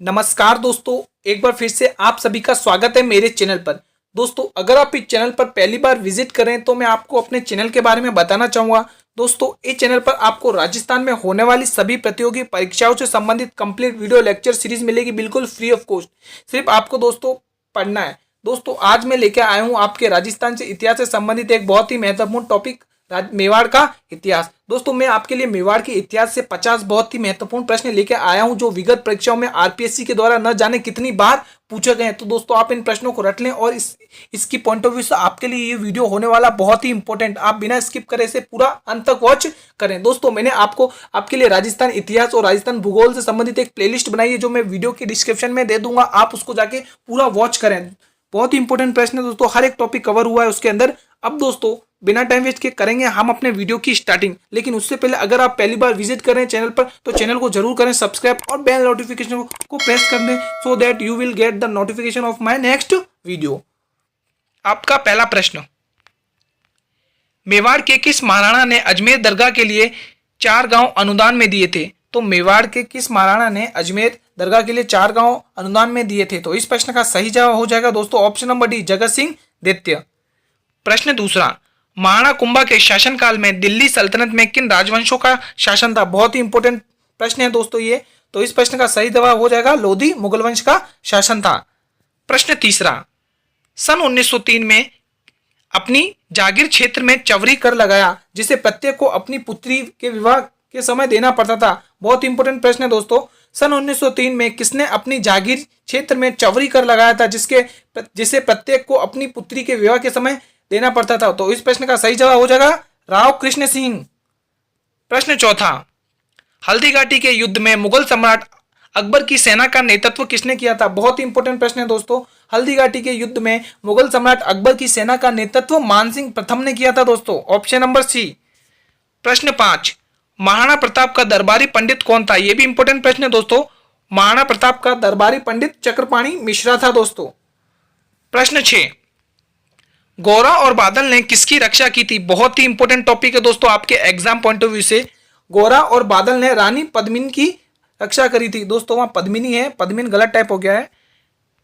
नमस्कार दोस्तों, एक बार फिर से आप सभी का स्वागत है मेरे चैनल पर। दोस्तों, अगर आप इस चैनल पर पहली बार विजिट करें तो मैं आपको अपने चैनल के बारे में बताना चाहूँगा। दोस्तों, इस चैनल पर आपको राजस्थान में होने वाली सभी प्रतियोगी परीक्षाओं से संबंधित कंप्लीट वीडियो लेक्चर सीरीज मिलेगी, बिल्कुल फ्री ऑफ कॉस्ट। सिर्फ आपको दोस्तों पढ़ना है। दोस्तों, आज मैं लेकर आया हूँ आपके राजस्थान से इतिहास से संबंधित एक बहुत ही महत्वपूर्ण टॉपिक, मेवाड़ का इतिहास। दोस्तों, मैं आपके लिए मेवाड़ के इतिहास से 50 बहुत ही महत्वपूर्ण प्रश्न लेकर आया हूं जो विगत परीक्षाओं में आरपीएससी के द्वारा न जाने कितनी बार पूछे गए हैं। तो दोस्तों, आप इन प्रश्नों को रट लें और इसकी पॉइंट ऑफ व्यू से आपके लिए ये वीडियो होने वाला बहुत ही इंपॉर्टेंट। आप बिना स्किप करे इसे पूरा अंत तक वॉच करें। दोस्तों, मैंने आपको आपके लिए राजस्थान इतिहास और राजस्थान भूगोल से संबंधित एक प्लेलिस्ट बनाई है जो मैं वीडियो के डिस्क्रिप्शन में दे दूंगा। आप उसको जाके पूरा वॉच करें। बहुत ही इंपॉर्टेंट प्रश्न है दोस्तों, हर एक टॉपिक कवर हुआ है उसके अंदर। अब दोस्तों, बिना टाइम वेस्ट के करेंगे हम अपने वीडियो की स्टार्टिंग। लेकिन उससे पहले अगर आप पहली बार विजिट कर रहे हैं चैनल पर तो चैनल को जरूर करें सब्सक्राइब और बेल नोटिफिकेशन को प्रेस कर दें so that you will get the notification of my next video. आपका पहला प्रश्न, मेवाड़ के किस महाराणा ने अजमेर दरगाह के लिए 4 गांव अनुदान में दिए थे? तो मेवाड़ के किस महाराणा ने अजमेर दरगाह के लिए 4 गांव अनुदान में दिए थे? तो इस प्रश्न का सही जवाब हो जाएगा दोस्तों option number D, Jagat Singh द्वितीय। प्रश्न दूसरा, महाराणा कुंभा के शासनकाल में दिल्ली सल्तनत में किन राजवंशों का शासन था? बहुत ही इंपॉर्टेंट प्रश्न है दोस्तों ये। तो इस प्रश्न का सही जवाब हो जाएगा लोधी मुगल वंश का शासन था। प्रश्न तीसरा, सन 1903 में अपनी जागीर क्षेत्र में चवरी कर लगाया जिसे प्रत्येक को अपनी पुत्री के विवाह के समय देना पड़ता था। बहुत इंपॉर्टेंट प्रश्न है दोस्तों। सन 1903 में किसने अपनी जागीर क्षेत्र में चवरी कर लगाया था जिसे प्रत्येक को अपनी पुत्री के विवाह के समय देना पड़ता था? तो इस प्रश्न का सही जवाब हो जाएगा राव कृष्ण सिंह। प्रश्न चौथा, हल्दी घाटी के युद्ध में मुगल सम्राट अकबर की सेना का नेतृत्व किसने किया था? बहुत ही इंपॉर्टेंट प्रश्न है दोस्तों। हल्दी घाटी के युद्ध में मुगल सम्राट अकबर की सेना का नेतृत्व मानसिंह प्रथम ने किया था दोस्तों, ऑप्शन नंबर सी। प्रश्न 5, महाराणा प्रताप का दरबारी पंडित कौन था? यह भी इंपॉर्टेंट प्रश्न है दोस्तों। महाराणा प्रताप का दरबारी पंडित चक्रपाणी मिश्रा था दोस्तों। प्रश्न 6, गौरा और बादल ने किसकी रक्षा की थी? बहुत ही इंपॉर्टेंट टॉपिक है दोस्तों आपके एग्जाम पॉइंट ऑफ व्यू से। गौरा और बादल ने रानी पद्मिनी की रक्षा करी थी दोस्तों। वहां पद्मिनी है, पद्मिन गलत टाइप हो गया है।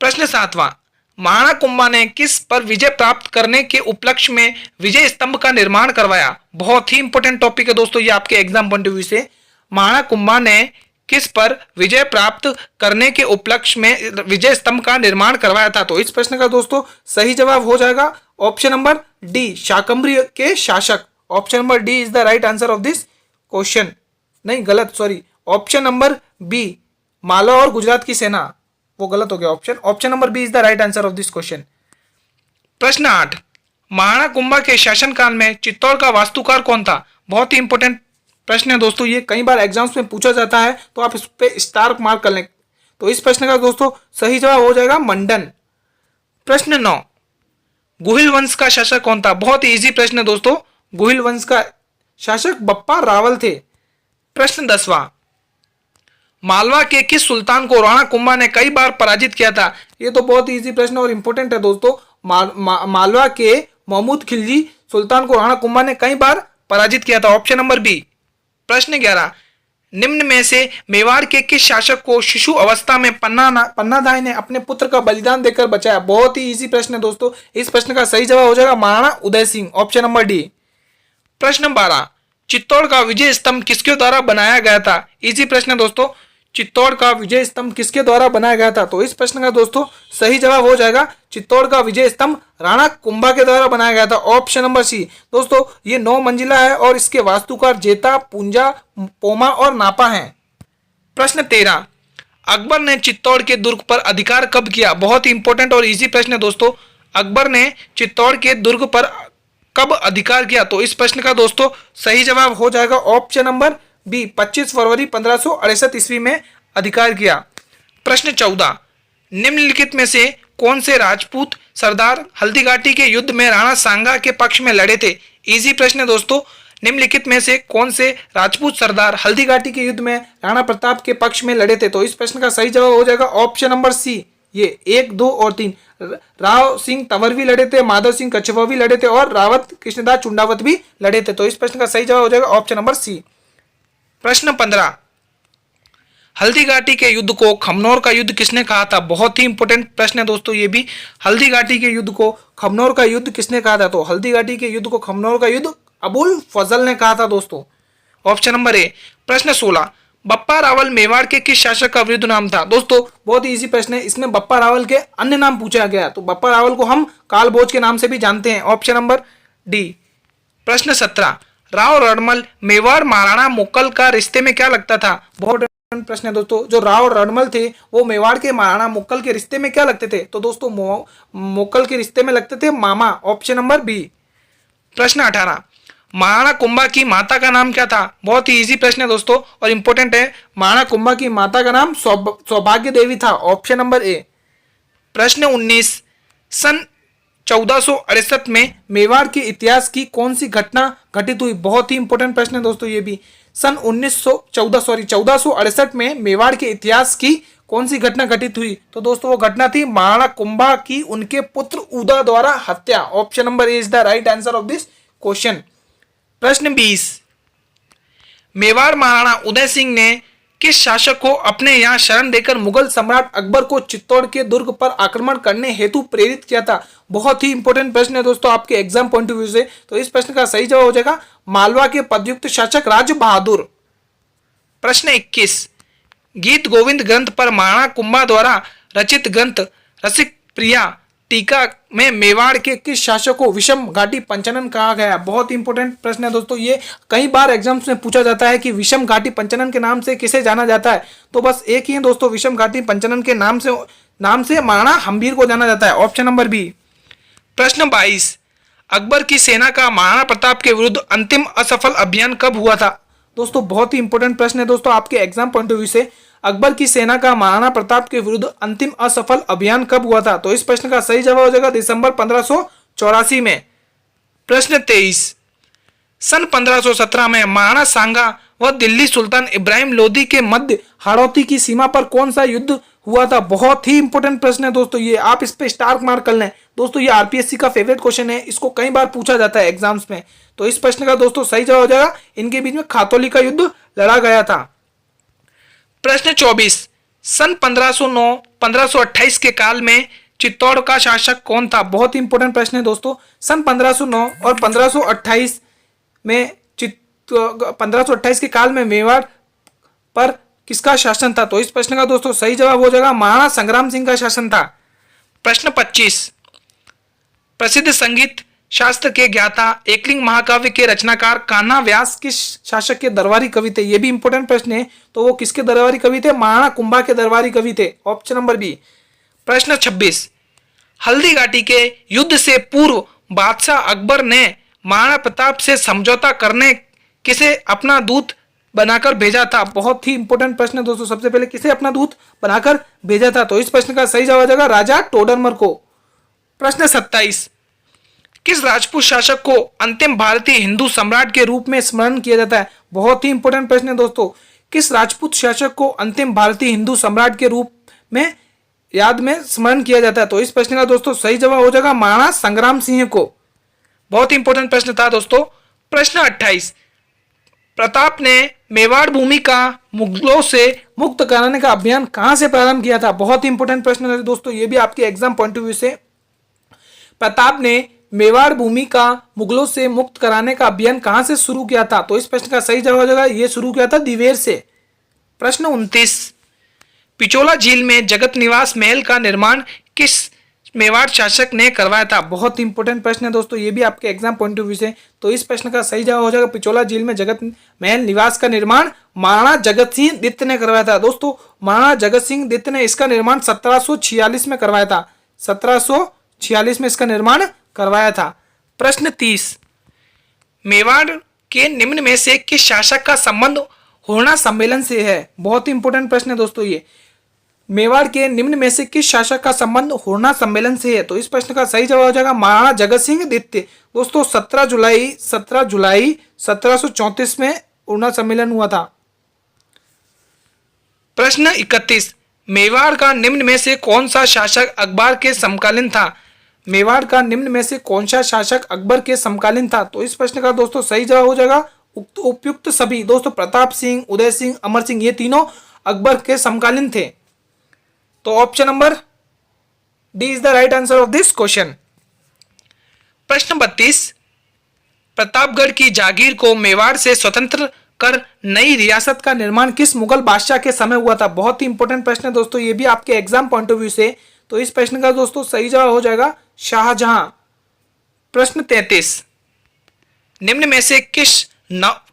प्रश्न 7वां, महाराणा कुंभा ने किस पर विजय प्राप्त करने के उपलक्ष्य में विजय स्तंभ का निर्माण करवाया? बहुत ही इंपॉर्टेंट टॉपिक है दोस्तों ये आपके एग्जाम पॉइंट ऑफ व्यू से। महाराणा कुंभा ने किस पर विजय प्राप्त करने के उपलक्ष्य में विजय स्तंभ का निर्माण करवाया था? तो इस प्रश्न का दोस्तों सही जवाब हो जाएगा ऑप्शन नंबर डी, शाकंभरी के शासक। Option number D is the right answer of this question. नहीं, गलत, sorry, option number B, Malwa और गुजरात की सेना, वो गलत हो गया option. Option number B is the right answer of this question. प्रश्न 8, महाराणा कुंभा के शासनकाल में चित्तौड़ का वास्तुकार कौन था? बहुत ही इंपॉर्टेंट प्रश्न है दोस्तों ये, कई बार एग्जाम्स में पूछा जाता है तो आप इस पे स्टार मार्क कर लें। तो इस प्रश्न का दोस्तों सही जवाब हो जाएगा मंडन। प्रश्न 9, गुहिल वंश का शासक कौन था? बहुत ही इजी प्रश्न है दोस्तों। गुहिल वंश का शासक बप्पा रावल थे। प्रश्न 10वां, मालवा के किस सुल्तान को राणा कुंभा ने कई बार पराजित किया था? ये तो बहुत इजी प्रश्न और इंपॉर्टेंट है दोस्तों। मालवा के महमूद खिलजी सुल्तान को राणा कुंभा ने कई बार पराजित किया था, ऑप्शन नंबर बी। प्रश्न 11, निम्न में से मेवाड़ के किस शासक को शिशु अवस्था में पन्नादाई ने अपने पुत्र का बलिदान देकर बचाया? बहुत ही इजी प्रश्न है दोस्तों। इस प्रश्न का सही जवाब हो जाएगा Maharana Uday Singh, option number D. प्रश्न 12, चित्तौड़ का विजय स्तंभ किसके द्वारा बनाया गया था? इजी प्रश्न है दोस्तों। चित्तौड़ का विजय स्तंभ किसके द्वारा बनाया गया था? तो इस प्रश्न का दोस्तों सही जवाब हो जाएगा चित्तौड़ का विजय स्तंभ राणा कुंभा के द्वारा बनाया गया था, ऑप्शन नंबर सी। दोस्तों, ये 9 मंजिला है और इसके वास्तुकार जेता, पुंजा, पोमा और नापा हैं। प्रश्न 13, अकबर ने चित्तौड़ के दुर्ग पर अधिकार कब किया? बहुत ही इंपॉर्टेंट और इजी प्रश्न है दोस्तों। अकबर ने चित्तौड़ के दुर्ग पर कब अधिकार किया? तो इस प्रश्न का दोस्तों सही जवाब हो जाएगा ऑप्शन नंबर बी, 25 फरवरी 1568 ईस्वी में अधिकार किया। प्रश्न 14, निम्नलिखित में से कौन से राजपूत सरदार हल्दी घाटी के युद्ध में राणा सांगा के पक्ष में लड़े थे? इजी प्रश्न है दोस्तों। निम्नलिखित में से कौन से राजपूत सरदार हल्दी घाटी के युद्ध में राणा प्रताप के पक्ष में लड़े थे? तो इस प्रश्न का सही जवाब हो जाएगा ऑप्शन नंबर सी, ये 1, 2 और 3। राव सिंह तंवर भी लड़े थे, माधव सिंह कच्छवा भी लड़े थे और रावत कृष्णदास चुंडावत भी लड़े थे। तो इस प्रश्न का सही जवाब हो जाएगा ऑप्शन नंबर सी। प्रश्न 15, हल्दी घाटी के युद्ध को खमनोर का युद्ध किसने कहा था? बहुत ही इंपॉर्टेंट प्रश्न है दोस्तों ये भी। हल्दी घाटी के युद्ध को खमनोर का युद्ध किसने कहा था? तो हल्दी घाटी के युद्ध को खमनोर का युद्ध अबुल फजल ने कहा था दोस्तों। ऑप्शन नंबर ए। प्रश्न 16, बप्पा रावल मेवाड़ के किस शासक का वृद्ध नाम था? दोस्तों बहुत ही इजी प्रश्न है, इसमें बप्पा रावल के अन्य नाम पूछा गया, तो बप्पा रावल को हम कालभोज के नाम से भी जानते हैं। Option number D. प्रश्न 17, राव रणमल मेवाड़ महाराणा मुक्कल का रिश्ते में क्या लगता था? बहुत इंपॉर्टेंट प्रश्न है दोस्तों। जो राव रणमल थे वो मेवाड़ के महाराणा मुक्कल के रिश्ते में क्या लगते थे? तो दोस्तों मुक्कल के रिश्ते में लगते थे मामा। Option number B. प्रश्न 18, महाराणा कुंभा की माता का नाम क्या था? बहुत ही इजी प्रश्न है दोस्तों और इंपॉर्टेंट है। महाराणा कुंभा की माता का नाम सौभाग्य देवी था। ऑप्शन नंबर ए। प्रश्न 19, सन 1468 में मेवाड़ के इतिहास की कौन सी घटना घटित हुई? बहुत ही इंपॉर्टेंट प्रश्न है दोस्तों ये भी। सन 1468 में मेवाड़ के इतिहास की कौन सी घटना घटित हुई? तो दोस्तों वो घटना थी महाराणा कुंभा की उनके पुत्र उदय द्वारा हत्या। Option number A is the right answer of this question. प्रश्न 20, मेवाड़ महाराणा उदय सिंह ने किस शासक को अपने यहां शरण देकर मुगल सम्राट अकबर को चित्तौड़ के दुर्ग पर आक्रमण करने हेतु प्रेरित किया था? बहुत ही इंपॉर्टेंट प्रश्न है दोस्तों आपके एग्जाम पॉइंट ऑफ व्यू से। तो इस प्रश्न का सही जवाब हो जाएगा मालवा के पदयुक्त शासक राज बहादुर। प्रश्न 21, गीत गोविंद ग्रंथ पर महाराणा कुंभा द्वारा रचित ग्रंथ रसिक प्रिया टीका में मेवाड़ के किस शासक को विषम घाटी पंचानन कहा गया? बहुत इंपॉर्टेंट प्रश्न है दोस्तों ये। कई बार एग्जाम्स में पूछा जाता है कि विषम घाटी पंचानन के नाम से किसे जाना जाता है? तो बस एक ही है दोस्तों, विषम घाटी पंचानन के नाम से महाराणा हम्बीर को जाना जाता है। Option number B. प्रश्न 22, अकबर की सेना का महाराणा प्रताप के विरुद्ध अंतिम असफल अभियान कब हुआ था? दोस्तों बहुत ही इंपॉर्टेंट प्रश्न है दोस्तों आपके एग्जाम पॉइंट ऑफ व्यू से। अकबर की सेना का महाराणा प्रताप के विरुद्ध अंतिम असफल अभियान कब हुआ था? तो इस प्रश्न का सही जवाब हो जाएगा दिसंबर 1584 में। प्रश्न 23, सन 1517 में महाराणा सांगा व दिल्ली सुल्तान इब्राहिम लोदी के मध्य हाड़ौती की सीमा पर कौन सा युद्ध हुआ था? बहुत ही इंपॉर्टेंट प्रश्न है दोस्तों ये, आप इस पे स्टार मार्क कर लें दोस्तों। ये आरपीएससी का फेवरेट क्वेश्चन है, इसको कई बार पूछा जाता है एग्जाम्स में। तो इस प्रश्न का दोस्तों सही जवाब हो जाएगा इनके बीच में खातौली का युद्ध लड़ा गया था। प्रश्न 24, सन 1509-1528 के काल में चित्तौड़ का शासक कौन था? बहुत ही इंपॉर्टेंट प्रश्न है दोस्तों। सन 1509 और 1528 में 1528 के काल में मेवाड़ पर किसका शासन था? तो इस प्रश्न का दोस्तों सही जवाब हो जाएगा महाराणा संग्राम सिंह का शासन था। प्रश्न 25, प्रसिद्ध संगीत शास्त्र के ज्ञाता एकलिंग महाकाव्य के रचनाकार कान्हा व्यास किस शासक के दरबारी कवि थे? ये भी इंपॉर्टेंट प्रश्न है। तो वो किसके दरबारी कवि थे? महाराणा कुंभा के दरबारी कवि थे। Option number B. प्रश्न 26, हल्दी घाटी के युद्ध से पूर्व बादशाह अकबर ने महाराणा प्रताप से समझौता करने किसे अपना दूत बनाकर भेजा था? बहुत ही इंपॉर्टेंट प्रश्न है दोस्तों। सबसे पहले किसे अपना दूत बनाकर भेजा था? तो इस प्रश्न का सही जवाब हो जाएगा राजा टोडरमल को। प्रश्न 27, किस राजपूत शासक को अंतिम भारतीय हिंदू सम्राट के रूप में स्मरण किया जाता है? बहुत ही इंपॉर्टेंट प्रश्न है दोस्तों। किस राजपूत शासक को अंतिम भारतीय हिंदू सम्राट के रूप में याद में स्मरण किया जाता है? तो इस प्रश्न का दोस्तों सही जवाब हो जाएगा महाराणा संग्राम सिंह को। बहुत ही इंपॉर्टेंट प्रश्न था दोस्तों। प्रश्न 28, प्रताप ने मेवाड़ भूमि का मुगलों से मुक्त कराने का अभियान कहां से प्रारंभ किया था? बहुत ही इंपॉर्टेंट प्रश्न है दोस्तों ये भी आपके एग्जाम पॉइंट ऑफ व्यू से। प्रताप ने मेवाड़ भूमि का मुगलों से मुक्त कराने का अभियान कहां से शुरू किया था? तो इस प्रश्न का सही जवाब हो जाएगा ये शुरू किया था दिवेर से। प्रश्न 29, पिचोला झील में जगत निवास महल का निर्माण किस मेवाड़ शासक ने करवाया था? बहुत इंपॉर्टेंट प्रश्न है दोस्तों ये भी आपके एग्जाम पॉइंट ऑफ व्यू से। तो इस प्रश्न का सही जवाब हो जाएगा पिचोला झील में जगत महल निवास का निर्माण महाराणा जगत सिंह द्वितीय ने करवाया था। दोस्तों महाराणा जगत सिंह द्वितीय ने इसका निर्माण 1746 में करवाया था। 1746 में इसका निर्माण करवाया था। प्रश्न 30, मेवाड़ के निम्न में से किस शासक का संबंध होना सम्मेलन से है? बहुत ही इंपॉर्टेंट प्रश्न है दोस्तों ये। मेवाड़ के निम्न में से किस शासक का संबंध होना सम्मेलन से है? तो इस प्रश्न का सही जवाब हो जाएगा महाराणा जगत सिंह द्वितीय। दोस्तों 17 जुलाई 1734 में होना सम्मेलन हुआ था। प्रश्न 31, मेवाड़ का निम्न में से कौन सा शासक अकबर के समकालीन था? मेवाड़ का निम्न में से कौन सा शासक अकबर के समकालीन था? तो इस प्रश्न का दोस्तों सही जवाब हो जाएगा उपयुक्त सभी। दोस्तों प्रताप सिंह, उदय सिंह, अमर सिंह ये तीनों अकबर के समकालीन थे। तो option number D is the right answer of this question. प्रश्न 32, प्रतापगढ़ की जागीर को मेवाड़ से स्वतंत्र कर नई रियासत का निर्माण किस मुगल बादशाह के समय हुआ था? बहुत ही इंपॉर्टेंट प्रश्न है दोस्तों, ये भी आपके एग्जाम पॉइंट ऑफ व्यू से। तो इस प्रश्न का दोस्तों सही जवाब हो जाएगा शाहजहां। प्रश्न 33, निम्न में से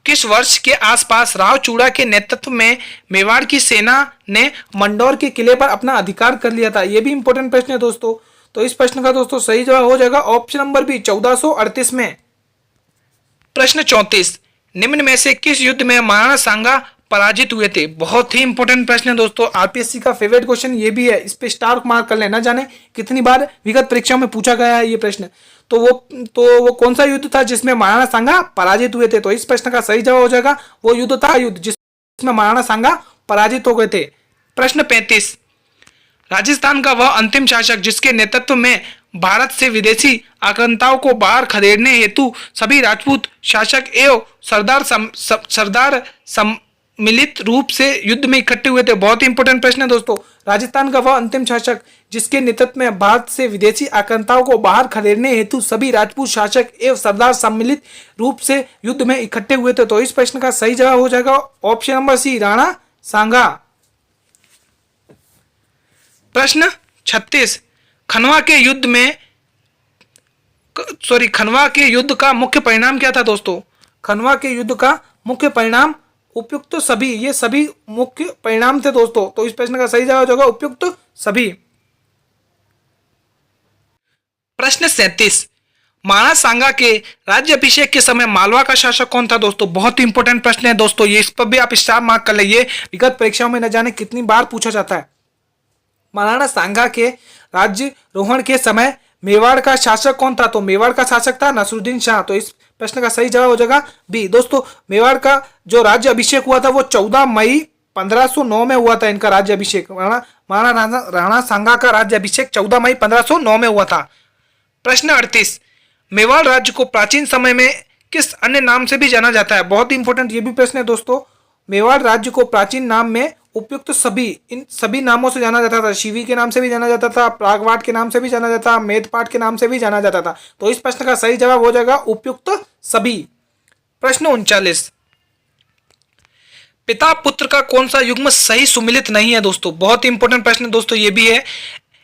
किस वर्ष के आसपास राव चूड़ा के नेतृत्व में मेवाड़ की सेना ने मंडौर के किले पर अपना अधिकार कर लिया था? यह भी इंपॉर्टेंट प्रश्न है दोस्तों। तो इस प्रश्न का दोस्तों सही जवाब हो जाएगा ऑप्शन नंबर बी 1438 में। प्रश्न 34, निम्न में से किस युद्ध में महाराणा सांगा पराजित हुए थे? बहुत ही इंपॉर्टेंट प्रश्न है दोस्तों, आरपीएससी का फेवरेट क्वेश्चन ये भी है, इस पे स्टार मार्क कर लेना, जाने कितनी बार विगत परीक्षाओं में पूछा गया है ये प्रश्न। तो वो कौन सा युद्ध था जिसमें महाराणा सांगा पराजित हुए थे? तो इस प्रश्न का सही जवाब हो जाएगा वो युद्ध था युद्ध जिसमें महाराणा सांगा पराजित हो गए थे। प्रश्न 35, राजस्थान का वह अंतिम शासक जिसके नेतृत्व में भारत से विदेशी आक्रांताओं को बाहर खदेड़ने हेतु सभी राजपूत शासक एवं सरदार सम्मिलित रूप से युद्ध में इकट्ठे हुए थे? बहुत ही इंपॉर्टेंट प्रश्न है दोस्तों। राजस्थान का वह अंतिम शासक जिसके नेतृत्व में भारत से विदेशी आक्रांताओं को बाहर खदेड़ने हेतु सभी राजपूत शासक एवं सरदार सम्मिलित रूप से युद्ध में इकट्ठे हुए थे? तो इस प्रश्न का सही जवाब हो जाएगा ऑप्शन नंबर सी राणा सांगा। प्रश्न 36, खनवा के युद्ध का मुख्य परिणाम क्या था दोस्तों? खनवा के युद्ध का मुख्य परिणाम उपयुक्त सभी, ये सभी मुख्य परिणाम थे दोस्तों। तो इस प्रश्न का सही जवाब होगा उपयुक्त सभी। प्रश्न 37, महाराणा सांगा के राज्य अभिषेक के समय मालवा का शासक कौन था दोस्तों? बहुत ही इंपॉर्टेंट प्रश्न है दोस्तों, ये इस पर भी आप स्टार मार्क कर लीजिए, विगत परीक्षाओं में न जाने कितनी बार पूछा जाता है। महाराणा सांगा के राज्यारोहण के समय मेवाड़ का शासक कौन था? तो मेवाड़ का शासक था नसरुद्दीन शाह। तो इस प्रश्न का सही जवाब हो जाएगा बी। दोस्तों मेवाड़ का जो राज्य अभिषेक हुआ था वो 14 मई 1509 में हुआ था, इनका राज्य अभिषेक। राणा सांगा का राज्य अभिषेक 14 मई 1509 में हुआ था। प्रश्न 38, मेवाड़ राज्य को प्राचीन समय में किस अन्य नाम से भी जाना जाता है? बहुत ही इंपॉर्टेंट ये भी प्रश्न है दोस्तों। मेवाड़ राज्य को प्राचीन नाम में उपयुक्त सभी, इन सभी नामों से जाना जाता था। शिवी के नाम से भी जाना जाता था, प्रागवाट के नाम से भी जाना जाता था, मेदपाट के नाम से भी जाना जाता था। तो इस प्रश्न का सही जवाब हो जाएगा उपयुक्त सभी। प्रश्न 39, पिता पुत्र का कौन सा युग्म सही सुमिलित नहीं है दोस्तों? बहुत ही इंपॉर्टेंट प्रश्न दोस्तों ये भी है,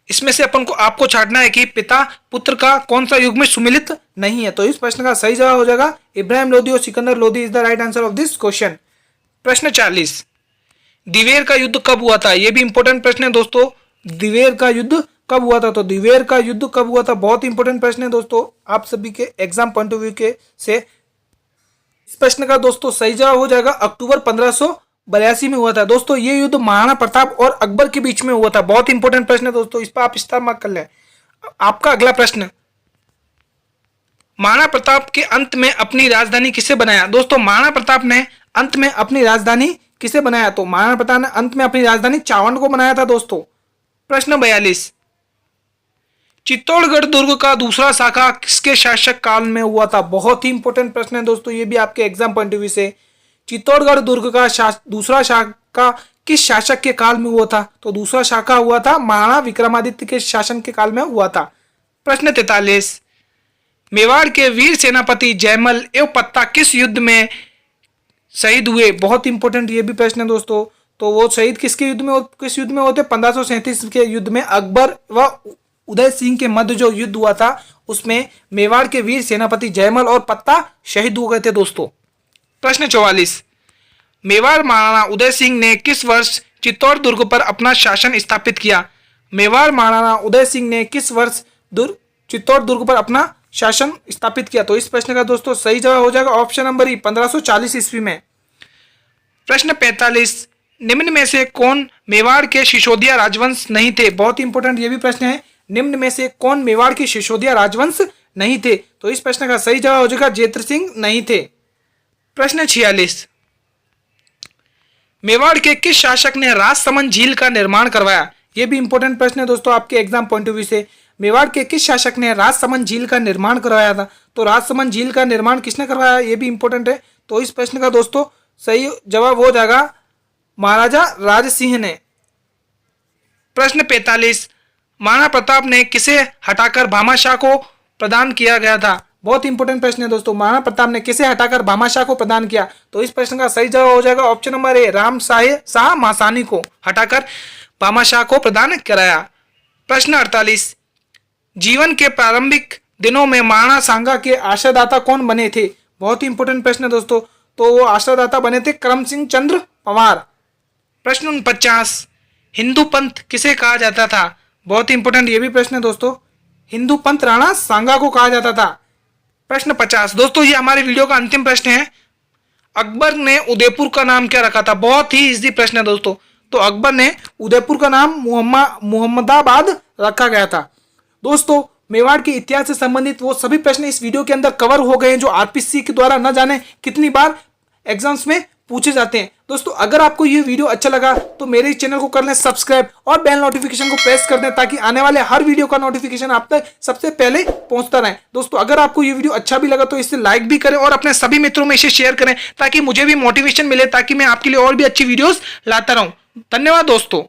इसमें से आपको छांटना है कि पिता पुत्र का कौन सा युग्म सुमिलित नहीं है। तो इस प्रश्न का सही जवाब हो जाएगा इब्राहिम लोदी और Sikandar Lodi is the right answer of this question. प्रश्न 40, दिवेर का युद्ध कब हुआ था? यह भी इंपॉर्टेंट प्रश्न है दोस्तों, दिवेर का युद्ध कब हुआ था? तो दिवेर का युद्ध कब हुआ था, बहुत इंपॉर्टेंट प्रश्न है दोस्तों, आप सभी के एग्जाम पॉइंट ऑफ व्यू के से। इस प्रश्न का दोस्तों सही जवाब हो जाएगा अक्टूबर 1582 में हुआ था। दोस्तों ये युद्ध महाराणा प्रताप और अकबर के बीच में हुआ था। बहुत इंपॉर्टेंट प्रश्न है दोस्तों, इस पर आप स्टार मार्क कर लें। आपका अगला प्रश्न, महाराणा प्रताप के अंत में अपनी राजधानी किसे बनाया? दोस्तों महाराणा प्रताप ने अंत में अपनी राजधानी किसे बनाया? तो महाराणा प्रताप ने अंत में अपनी राजधानी चावंड को बनाया था दोस्तों। प्रश्न 42, चित्तौड़गढ़ दुर्ग का दूसरा शाखा किसके शासक काल में हुआ था? बहुत ही इंपॉर्टेंट प्रश्न है दोस्तों, ये भी आपके एग्जाम पॉइंट ऑफ व्यू से। चित्तौड़गढ़ दुर्ग का दूसरा शाखा किस शासक के काल में हुआ था? तो दूसरा शाखा हुआ था महाराणा विक्रमादित्य के शासन के काल में हुआ था। प्रश्न 43, मेवाड़ के वीर सेनापति जयमल एवं पत्ता किस युद्ध में शहीद हुए? बहुत इंपॉर्टेंट ये भी प्रश्न है दोस्तों। तो वो शहीद किस युद्ध में होते? 1537 के युद्ध में अकबर व उदय सिंह के मध्य जो युद्ध हुआ था उसमें मेवाड़ के वीर सेनापति जयमल और पत्ता शहीद हो गए थे दोस्तों। प्रश्न 44, मेवाड़ महाराणा उदय सिंह ने किस वर्ष चित्तौड़ दुर्ग पर अपना शासन स्थापित किया? मेवाड़ महाराणा उदय सिंह ने किस वर्ष चित्तौड़ दुर्ग पर अपना शासन स्थापित किया? तो इस प्रश्न का दोस्तों सही जवाब हो जाएगा ऑप्शन नंबर ई 1540 ईस्वी में। प्रश्न 45, निम्न में से कौन मेवाड़ के सिसोदिया राजवंश नहीं थे? बहुत इंपॉर्टेंट ये भी प्रश्न है, निम्न में से कौन मेवाड़ के सिसोदिया राजवंश नहीं थे? तो इस प्रश्न का सही जवाब हो जाएगा जेत्र सिंह नहीं थे। प्रश्न 46, मेवाड़ के किस शासक ने राजसमंद झील का निर्माण करवाया? यह भी इंपॉर्टेंट प्रश्न है दोस्तों आपके एग्जाम पॉइंट ऑफ व्यू से। मेवाड़ के किस शासक ने राजसमंद झील का निर्माण करवाया था? तो राजसमंद झील का निर्माण किसने करवाया, ये भी इंपॉर्टेंट है। तो इस प्रश्न का दोस्तों सही जवाब हो जाएगा महाराजा राज सिंह ने। प्रश्न 45, महाराणा प्रताप ने किसे हटाकर भामाशाह को प्रदान किया गया था? बहुत इंपॉर्टेंट प्रश्न है दोस्तों, महाराणा प्रताप ने किसे हटाकर भामाशाह को प्रदान किया? तो इस प्रश्न का सही जवाब हो जाएगा option number A, Ram Shah Masani को हटाकर भामाशाह को प्रदान कराया। प्रश्न 48, जीवन के प्रारंभिक दिनों में महाराणा सांगा के आश्रयदाता कौन बने थे? बहुत ही इंपॉर्टेंट प्रश्न है दोस्तों, तो वो आश्रयदाता बने थे करम सिंह चंद्र पंवार। प्रश्न 49, हिंदू पंथ किसे कहा जाता था? बहुत ही इंपॉर्टेंट ये भी प्रश्न है दोस्तों, हिंदू पंथ राणा सांगा को कहा जाता था। प्रश्न 50, दोस्तों ये हमारे वीडियो का अंतिम प्रश्न है, अकबर ने उदयपुर का नाम क्या रखा था? बहुत ही इजी प्रश्न है दोस्तों, तो अकबर ने उदयपुर का नाम मुहम्मदाबाद रखा गया था। दोस्तों मेवाड़ के इतिहास से संबंधित वो सभी प्रश्न इस वीडियो के अंदर कवर हो गए हैं जो आरपीसी के द्वारा न जाने कितनी बार एग्जाम्स में पूछे जाते हैं। दोस्तों अगर आपको ये वीडियो अच्छा लगा तो मेरे चैनल को कर लें सब्सक्राइब और बेल नोटिफिकेशन को प्रेस कर दें ताकि आने वाले हर वीडियो का नोटिफिकेशन आप तक सबसे पहले पहुंचता रहे। दोस्तों अगर आपको ये वीडियो अच्छा भी लगा तो इसे लाइक भी करें और अपने सभी मित्रों में इसे शेयर करें ताकि मुझे भी मोटिवेशन मिले, ताकि मैं आपके लिए और भी अच्छी वीडियोस लाता रहूं। धन्यवाद दोस्तों।